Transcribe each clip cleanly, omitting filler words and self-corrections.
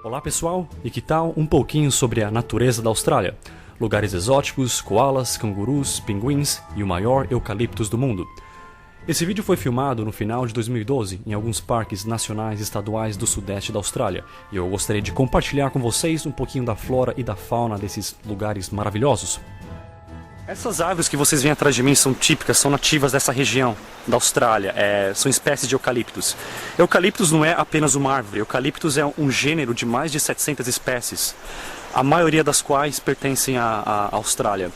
Olá pessoal, e que tal um pouquinho sobre a natureza da Austrália? Lugares exóticos, koalas, cangurus, pinguins e o maior eucaliptus do mundo. Esse vídeo foi filmado no final de 2012 em alguns parques nacionais e estaduais do sudeste da Austrália, e eu gostaria de compartilhar com vocês um pouquinho da flora e da fauna desses lugares maravilhosos. Essas árvores que vocês veem atrás de mim são típicas, são nativas dessa região da Austrália, são espécies de eucaliptus. Eucaliptus não é apenas uma árvore, eucaliptus é um gênero de mais de 700 espécies, a maioria das quais pertencem à Austrália.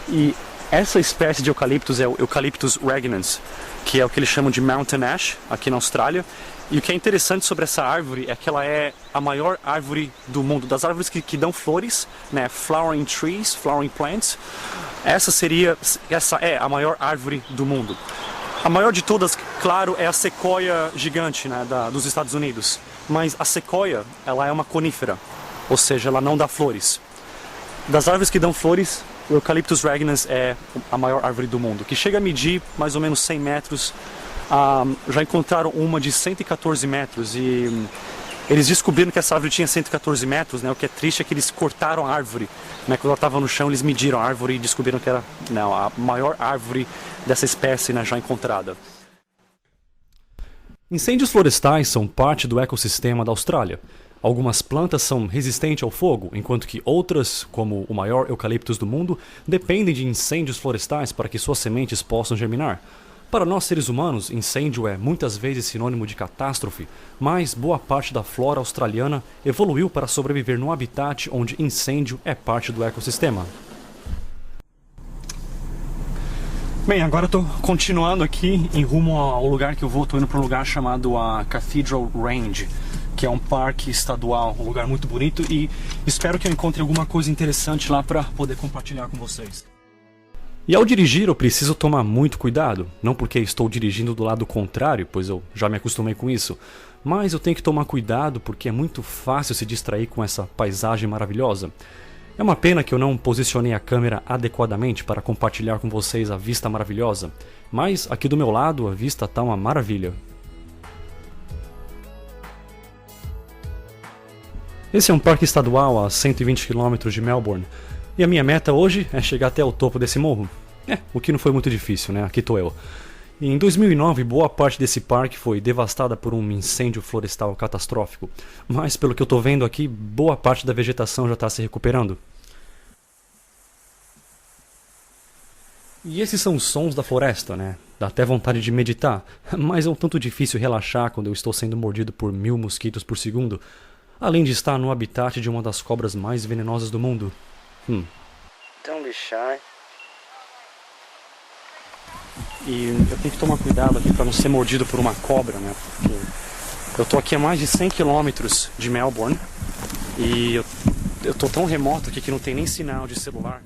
E essa espécie de eucaliptus é o Eucalyptus reginans, que é o que eles chamam de mountain ash aqui na Austrália. E o que é interessante sobre essa árvore é que ela é a maior árvore do mundo, das árvores que dão flores, né, flowering trees, flowering plants. Essa é a maior árvore do mundo. A maior de todas, claro, é a sequoia gigante, né, dos Estados Unidos. Mas a sequoia, ela é uma conífera, ou seja, ela não dá flores. Das árvores que dão flores, o Eucalyptus reginans é a maior árvore do mundo, que chega a medir mais ou menos 100 metros. Já encontraram uma de 114 metros e eles descobriram que essa árvore tinha 114 metros, né? O que é triste é que eles cortaram a árvore, né? Quando ela estava no chão, eles mediram a árvore e descobriram que era a maior árvore dessa espécie, né, já encontrada. Incêndios florestais são parte do ecossistema da Austrália. Algumas plantas são resistentes ao fogo, enquanto que outras, como o maior eucaliptus do mundo, dependem de incêndios florestais para que suas sementes possam germinar. Para nós seres humanos, incêndio é muitas vezes sinônimo de catástrofe, mas boa parte da flora australiana evoluiu para sobreviver num habitat onde incêndio é parte do ecossistema. Bem, agora eu estou continuando aqui em rumo ao lugar que eu vou, estou indo para um lugar chamado a Cathedral Range, que é um parque estadual, um lugar muito bonito, e espero que eu encontre alguma coisa interessante lá para poder compartilhar com vocês. E ao dirigir eu preciso tomar muito cuidado, não porque estou dirigindo do lado contrário, pois eu já me acostumei com isso, mas eu tenho que tomar cuidado porque é muito fácil se distrair com essa paisagem maravilhosa. É uma pena que eu não posicionei a câmera adequadamente para compartilhar com vocês a vista maravilhosa, mas aqui do meu lado a vista está uma maravilha. Esse é um parque estadual a 120 km de Melbourne. E a minha meta hoje é chegar até o topo desse morro. O que não foi muito difícil, né? Aqui tô eu. E em 2009, boa parte desse parque foi devastada por um incêndio florestal catastrófico. Mas, pelo que eu tô vendo aqui, boa parte da vegetação já está se recuperando. E esses são os sons da floresta, né? Dá até vontade de meditar, mas é um tanto difícil relaxar quando eu estou sendo mordido por 1000 mosquitos por segundo, além de estar no habitat de uma das cobras mais venenosas do mundo. Don't be shy. E eu tenho que tomar cuidado aqui para não ser mordido por uma cobra, né? Porque eu tô aqui a mais de 100 km de Melbourne e eu tô tão remoto aqui que não tem nem sinal de celular.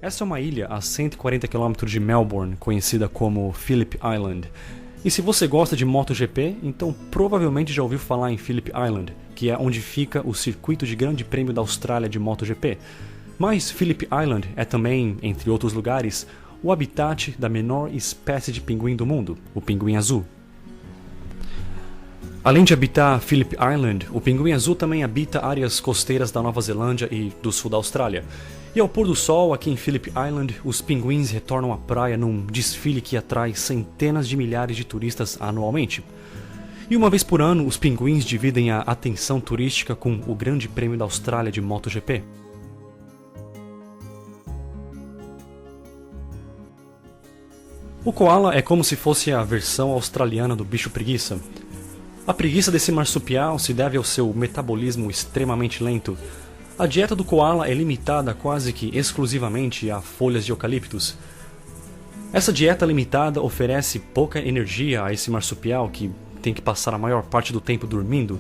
Essa é uma ilha a 140 km de Melbourne, conhecida como Phillip Island. E se você gosta de MotoGP, então provavelmente já ouviu falar em Phillip Island, que é onde fica o circuito de Grande Prêmio da Austrália de MotoGP. Mas Phillip Island é também, entre outros lugares, o habitat da menor espécie de pinguim do mundo, o pinguim azul. Além de habitar Phillip Island, o pinguim azul também habita áreas costeiras da Nova Zelândia e do sul da Austrália. E ao pôr do sol, aqui em Phillip Island, os pinguins retornam à praia num desfile que atrai centenas de milhares de turistas anualmente. E uma vez por ano, os pinguins dividem a atenção turística com o Grande Prêmio da Austrália de MotoGP. O koala é como se fosse a versão australiana do bicho preguiça. A preguiça desse marsupial se deve ao seu metabolismo extremamente lento. A dieta do koala é limitada quase que exclusivamente a folhas de eucaliptus. Essa dieta limitada oferece pouca energia a esse marsupial que tem que passar a maior parte do tempo dormindo.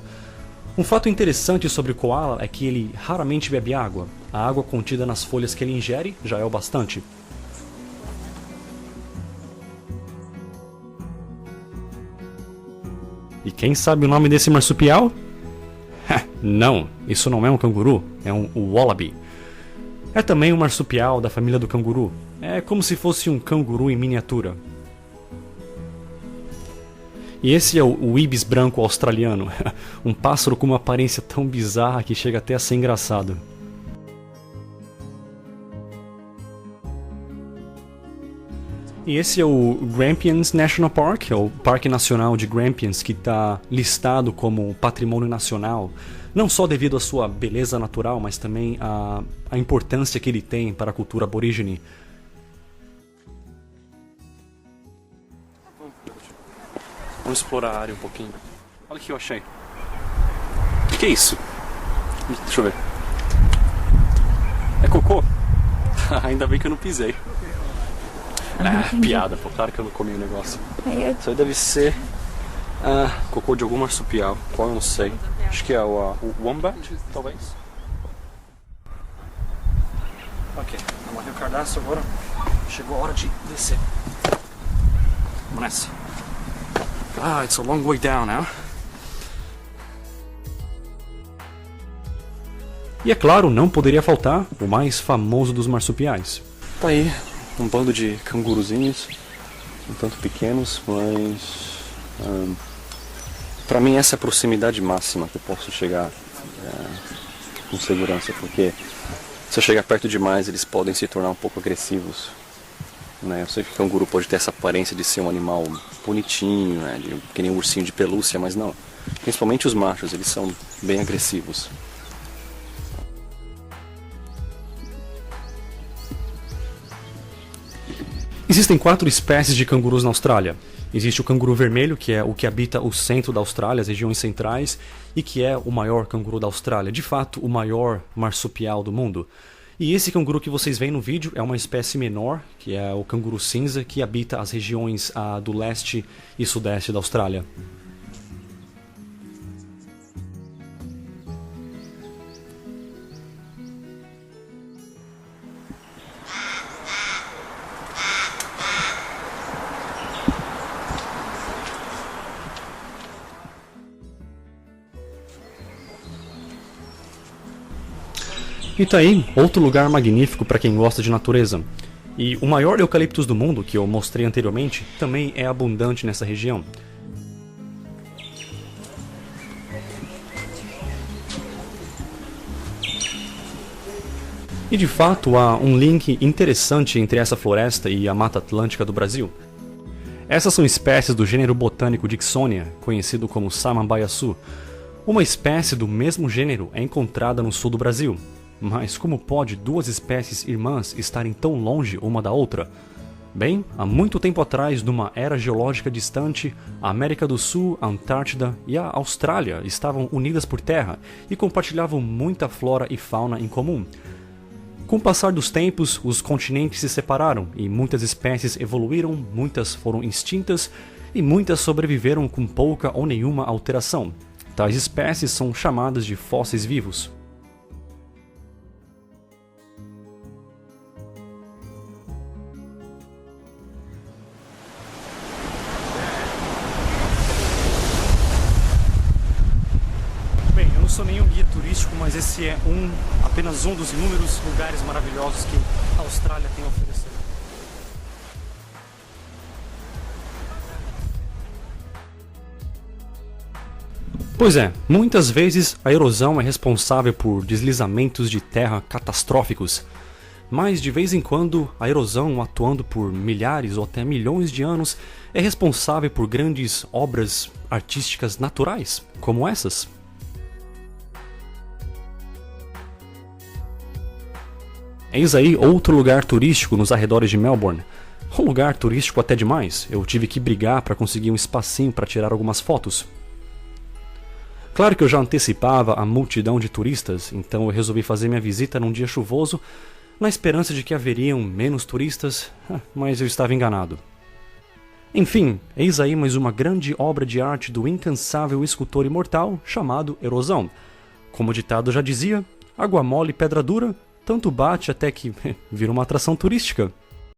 Um fato interessante sobre o koala é que ele raramente bebe água. A água contida nas folhas que ele ingere já é o bastante. E quem sabe o nome desse marsupial? Não, isso não é um canguru, é um wallaby. É também um marsupial da família do canguru. É como se fosse um canguru em miniatura. E esse é o ibis branco australiano, um pássaro com uma aparência tão bizarra que chega até a ser engraçado. E esse é o Grampians National Park, é o Parque Nacional de Grampians, que está listado como patrimônio nacional, não só devido à sua beleza natural, mas também a importância que ele tem para a cultura aborígene. Vamos explorar a área um pouquinho. Olha o que eu achei. O que é isso? Deixa eu ver. É cocô? Ainda bem que eu não pisei. Piada, pô, claro que eu não comi o negócio. Isso aí deve ser cocô de algum marsupial, qual eu não sei. Acho que é o wombat, talvez. Ok, amarrei o cadastro agora. Chegou a hora de descer. Vamos nessa. It's a long way down now. E é claro, não poderia faltar o mais famoso dos marsupiais. Tá aí. Um bando de canguruzinhos, um tanto pequenos, mas para mim essa é a proximidade máxima que eu posso chegar com segurança, porque se eu chegar perto demais eles podem se tornar um pouco agressivos, né? Eu sei que o canguru pode ter essa aparência de ser um animal bonitinho, né? Que nem um ursinho de pelúcia, mas não. Principalmente os machos, eles são bem agressivos. Existem 4 espécies de cangurus na Austrália. Existe o canguru vermelho, que é o que habita o centro da Austrália, as regiões centrais, e que é o maior canguru da Austrália, de fato o maior marsupial do mundo. E esse canguru que vocês veem no vídeo é uma espécie menor, que é o canguru cinza, que habita as regiões do leste e sudeste da Austrália. E tá aí, outro lugar magnífico para quem gosta de natureza. E o maior eucaliptus do mundo, que eu mostrei anteriormente, também é abundante nessa região. E de fato há um link interessante entre essa floresta e a Mata Atlântica do Brasil. Essas são espécies do gênero botânico Dicksonia, conhecido como Samambaiaçu. Uma espécie do mesmo gênero é encontrada no sul do Brasil. Mas como pode 2 espécies irmãs estarem tão longe uma da outra? Bem, há muito tempo atrás, numa era geológica distante, a América do Sul, a Antártida e a Austrália estavam unidas por terra e compartilhavam muita flora e fauna em comum. Com o passar dos tempos, os continentes se separaram e muitas espécies evoluíram, muitas foram extintas e muitas sobreviveram com pouca ou nenhuma alteração. Tais espécies são chamadas de fósseis vivos. Bem, eu não sou nenhum guia turístico, mas esse é apenas um dos inúmeros lugares maravilhosos que a Austrália tem a oferecer. Pois é, muitas vezes a erosão é responsável por deslizamentos de terra catastróficos, mas de vez em quando a erosão, atuando por milhares ou até milhões de anos, é responsável por grandes obras artísticas naturais, como essas. Eis aí outro lugar turístico nos arredores de Melbourne. Um lugar turístico até demais, eu tive que brigar para conseguir um espacinho para tirar algumas fotos. Claro que eu já antecipava a multidão de turistas, então eu resolvi fazer minha visita num dia chuvoso, na esperança de que haveriam menos turistas, mas eu estava enganado. Enfim, eis aí mais uma grande obra de arte do incansável escultor imortal chamado Erosão. Como o ditado já dizia, água mole e pedra dura, tanto bate até que vira uma atração turística.